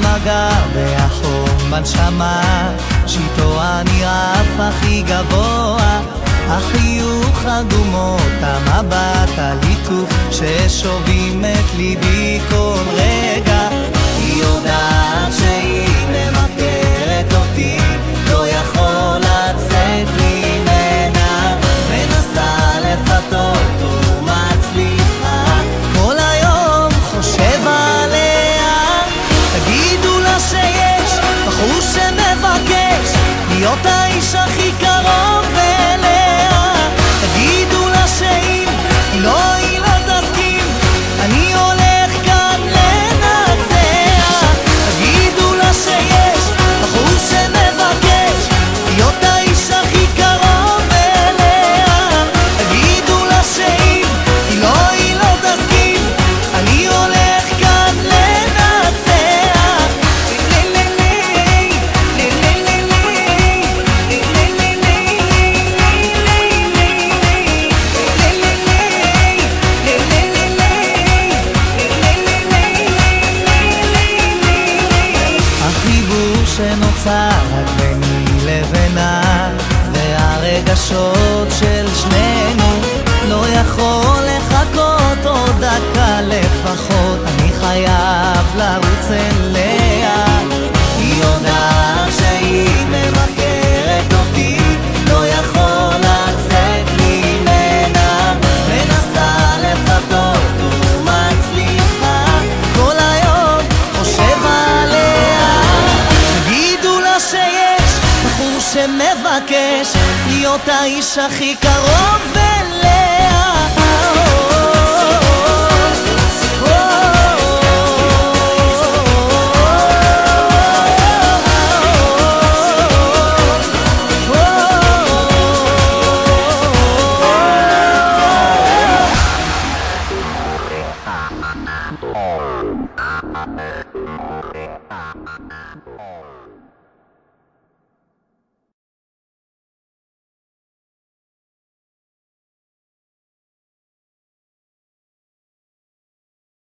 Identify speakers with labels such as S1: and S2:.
S1: המגע והחום בנשמה, שאיתו אני רף הכי גבוה. החיוך, הדומות, המבט, הליטוף ששובים את ליבי כל רגע. היא יודעת שהיא ממכרת אותי, לא יכול לצאת ממנה, מנסה לפתות ומצליחה, כל היום חושב עליה. תגידו לה שיש בחור שמבקש להיות האיש הכי קרוב אליה. תגידו לה שאם לא היא לא תסכים, אני הולך כאן לנצח. תגידו לה שיש בחור שמבקש להיות האיש הכי קרוב אליה. תגידו לה שאם לא היא לא תסכים, אני הולך כאן לנצח. שנוצר רק ביני לבינה, והרגשות של שנינו לא יכול לחכות עוד דקה לפחות. אני חייב לרוץ אליה. היא יודעת שהיא ממכרת אותי, לא יכול לצאת ממנה, מנסה לפתות ומצליחה, כל היום חושב עליה. שיש בחור שמבקש להיות האיש הכי קרוב אליה. Oh.